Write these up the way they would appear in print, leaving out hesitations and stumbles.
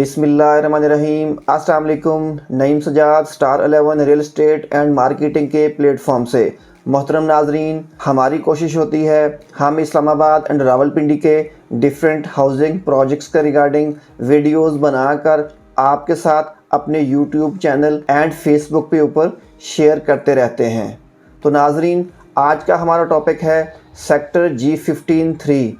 बिस्मिल्लाहिर्रहमानिर्रहीम। अस्सलाम वालेकुम। Naeem Sajjad star 11 real estate and marketing के प्लेटफॉर्म से मोहतरम नाजरीन, हमारी कोशिश होती है हम इस्लामाबाद एंड रावलपिंडी के डिफरेंट हाउसिंग प्रोजेक्ट्स के रिगार्डिंग वीडियोस बनाकर आपके साथ अपने यूट्यूब चैनल एंड फेसबुक पे ऊपर शेयर करते रहते हैं। तो नाजरीन, आज का हमारा टॉपिक है सेक्टर G15-3।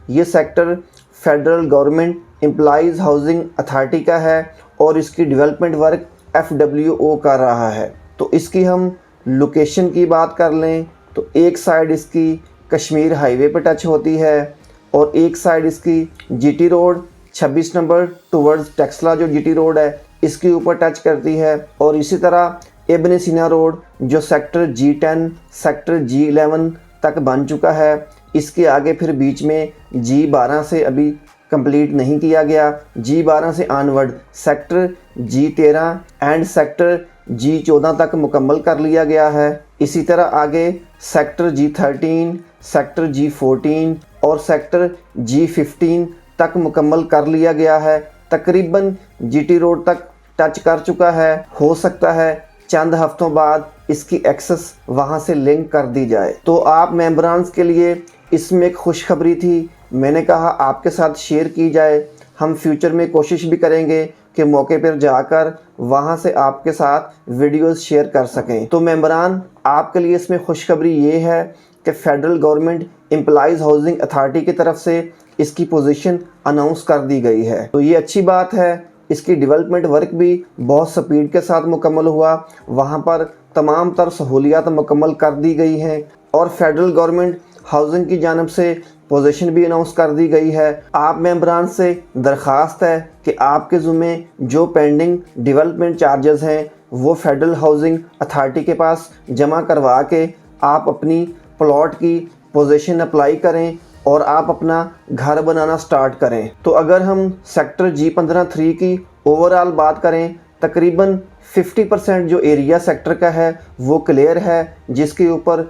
ये sector federal government employees housing authority का है और इसकी डेवलपमेंट वर्क FWO कर रहा है। तो इसकी हम लोकेशन की बात कर लें तो एक साइड इसकी कश्मीर हाईवे पर टच होती है और एक साइड इसकी GT road 26 number towards Taxila जो GT रोड है इसके ऊपर टच करती है। और इसी तरह इब्न सीना रोड जो सेक्टर G10 सेक्टर G11 तक बन चुका है, इसके आगे फिर बीच में G12 से अभी कंप्लीट नहीं किया गया। G12 से onward sector G13 and sector G14 तक मुकम्मल कर लिया गया है। इसी तरह आगे सेक्टर G13 सेक्टर G14 और सेक्टर G15 तक मुकम्मल कर लिया गया है। तकरीबन GT रोड तक टच कर चुका है। हो सकता है चंद हफ्तों बाद इसकी एक्सेस वहां से लिंक कर दी जाए। तो आप मेंबरान्स के लिए इसमें एक खुशखबरी थी, मैंने कहा आपके साथ शेयर की जाए। हम फ्यूचर में कोशिश भी करेंगे कि मौके पर जाकर वहां से आपके साथ वीडियोस शेयर कर सकें। तो मेंबरान, आपके लिए इसमें खुशखबरी ये है कि federal government employees housing authority की तरफ से इसकी पोजीशन अनाउंस कर दी गई है। तो ये अच्छी बात है। इसकी डेवलपमेंट वर्क भी बहुत स्पीड के साथ मुकम्मल हुआ। वहाँ पर तमाम तर सहूलियात मुकम्मल कर दी गई हैं और फेडरल गवर्नमेंट हाउसिंग की जानिब से पोजीशन भी अनाउंस कर दी गई है। आप मेंबरान से दरख्वास्त है कि आपके ज़ुम्मे जो पेंडिंग डेवलपमेंट चार्जेस हैं वो फेडरल हाउसिंग अथॉरिटी के पास जमा करवा के आप अपनी प्लॉट की पोजीशन अप्लाई करें और आप अपना घर बनाना स्टार्ट करें। तो अगर हम सेक्टर G15-3 की ओवरऑल बात करें, तकरीबन 50% जो एरिया सेक्टर का है वो क्लियर है, जिसके ऊपर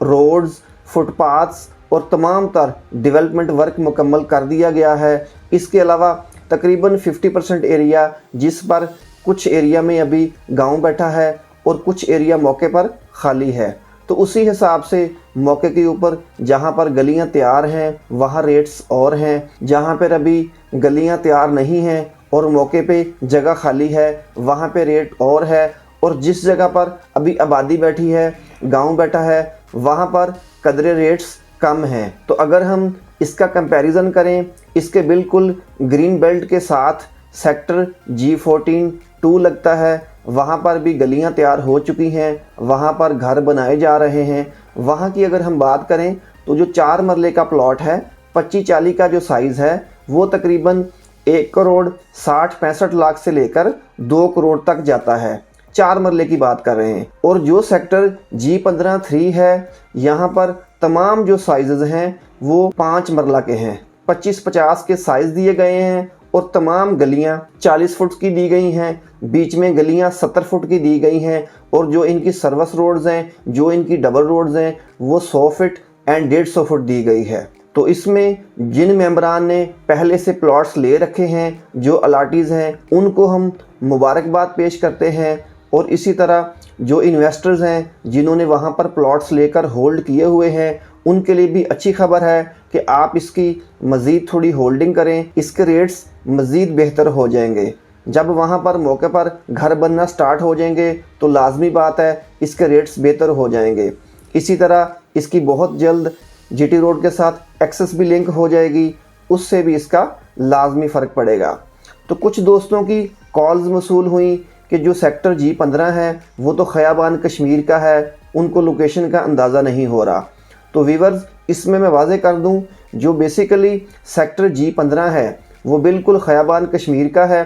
रोड्स, फुटपाथ्स और तमाम तर डेवलपमेंट वर्क मुकम्मल कर दिया गया है। इसके अलावा तकरीबन 50% एरिया जिस पर कुछ एरिया में अभी गांव बैठा है और कुछ एरिया मौके पर खाली है। तो उसी हिसाब से मौके के ऊपर जहां पर गलियां तैयार हैं वहां रेट्स और हैं, जहां पर अभी गलियां तैयार नहीं हैं और मौके पे जगह खाली है वहां पे रेट और है। और जिस जगह पर अभी आबादी बैठी है, गांव बैठा है, वहां पर कदरे रेट्स कम हैं। तो अगर हम इसका कंपैरिजन करें, इसके बिल्कुल ग्रीन बेल्ट के साथ सेक्टर G14-2 लगता है। वहाँ पर भी गलियाँ तैयार हो चुकी हैं, वहाँ पर घर बनाए जा रहे हैं। वहाँ की अगर हम बात करें तो जो 4 मरले का प्लॉट है 25-40 का जो साइज़ है वो तकरीबन 1 करोड़ 60-65 लाख से लेकर 2 करोड़ तक जाता है। 4 मरले की बात कर रहे हैं। और जो सेक्टर G15-3 है, यहाँ पर तमाम जो साइज़ हैं वो 5 मरला के हैं। 25-50 के साइज़ दिए गए हैं और तमाम गलियां 40 फुट की दी गई हैं, बीच में गलियां 70 फुट की दी गई हैं और जो इनकी सर्विस रोड्स हैं, जो इनकी डबल रोड्स हैं, वो 100 फीट एंड 150 फुट दी गई है। तो इसमें जिन मेंबरान ने पहले से प्लॉट्स ले रखे हैं, जो अलाटीज़ हैं, उनको हम मुबारकबाद पेश करते हैं। और इसी तरह जो इन्वेस्टर्स हैं जिन्होंने वहाँ पर प्लॉट्स लेकर होल्ड किए हुए हैं, उनके लिए भी अच्छी खबर है कि आप इसकी मज़ीद थोड़ी होल्डिंग करें, इसके रेट्स मज़ीद बेहतर हो जाएंगे। जब वहाँ पर मौके पर घर बनना स्टार्ट हो जाएंगे तो लाजमी बात है इसके रेट्स बेहतर हो जाएंगे। इसी तरह इसकी बहुत जल्द GT रोड के साथ एक्सेस भी लिंक हो जाएगी, उससे भी इसका लाजमी फ़र्क पड़ेगा। तो कुछ दोस्तों की कॉल्स मसूल हुई कि जो सेक्टर G15 है वो तो ख़याबान कश्मीर का है, उनको लोकेशन का अंदाज़ा नहीं हो रहा। तो व्यूअर्स, इसमें मैं वाज़े कर दूं, जो बेसिकली सेक्टर G15 है वो बिल्कुल ख़याबान कश्मीर का है।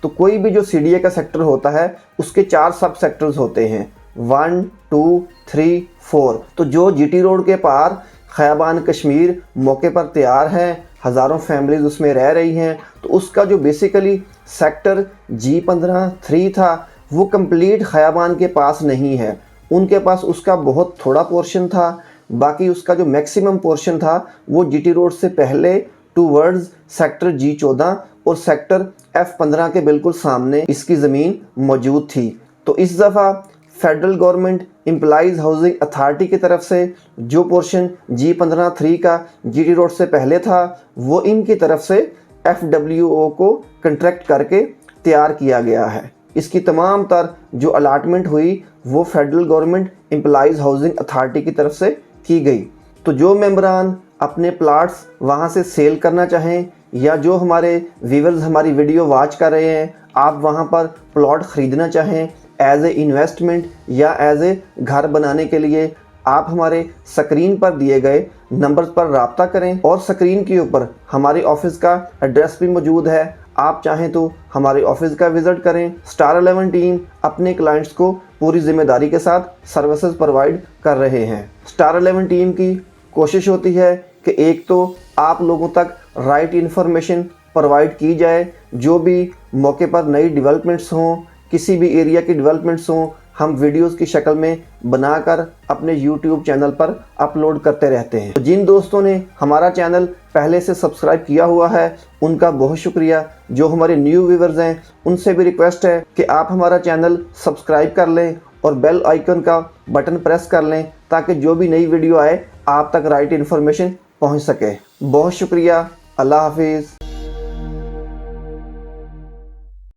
तो कोई भी जो CDA का सेक्टर होता है उसके 4 सब सेक्टर्स होते हैं, 1, 2, 3, 4। तो जो GT रोड के पार ख़याबान कश्मीर मौके पर तैयार है, हज़ारों फैमिलीज़ उसमें रह रही हैं, तो उसका जो बेसिकली सेक्टर G15-3 था वो कंप्लीट ख़याबान के पास नहीं है। उनके पास उसका बहुत थोड़ा पोर्शन था, बाकी उसका जो मैक्सिमम पोर्शन था वो GT रोड से पहले टूवर्ड्स सेक्टर G14 और सेक्टर F15 के बिल्कुल सामने इसकी ज़मीन मौजूद थी। तो इस दफ़ा federal government employees housing authority की तरफ से जो पोर्शन G15-3 का GT रोड से पहले था वो इनकी तरफ से FWO को कंट्रैक्ट करके तैयार किया गया है। इसकी तमाम तर जो अलाटमेंट हुई वो federal government employees housing authority की तरफ से की गई। तो जो मेंबरान अपने प्लाट्स वहाँ से सेल करना चाहें या जो हमारे व्यूअर्स हमारी वीडियो वॉच कर रहे हैं आप वहाँ पर प्लॉट ख़रीदना चाहें एज ए इन्वेस्टमेंट या एज ए घर बनाने के लिए, आप हमारे स्क्रीन पर दिए गए नंबर्स पर रब्ता करें और स्क्रीन के ऊपर हमारे ऑफिस का एड्रेस भी मौजूद है। आप चाहें तो हमारे ऑफिस का विज़िट करें। स्टार 11 टीम अपने क्लाइंट्स को पूरी जिम्मेदारी के साथ सर्विसेज प्रोवाइड कर रहे हैं। स्टार 11 टीम की कोशिश होती है कि एक तो आप लोगों तक राइट इन्फॉर्मेशन प्रोवाइड की जाए, जो भी मौके पर नई डेवलपमेंट्स हों, किसी भी एरिया की डेवलपमेंट्स हों, हम वीडियोस की शक्ल में बनाकर अपने YouTube चैनल पर अपलोड करते रहते हैं। तो जिन दोस्तों ने हमारा चैनल पहले से सब्सक्राइब किया हुआ है उनका बहुत शुक्रिया। जो हमारे न्यू व्यूअर्स हैं उनसे भी रिक्वेस्ट है कि आप हमारा चैनल सब्सक्राइब कर लें और बेल आइकन का बटन प्रेस कर लें ताकि जो भी नई वीडियो आए आप तक राइट इन्फॉर्मेशन पहुँच सके। बहुत शुक्रिया। अल्लाह हाफिज़।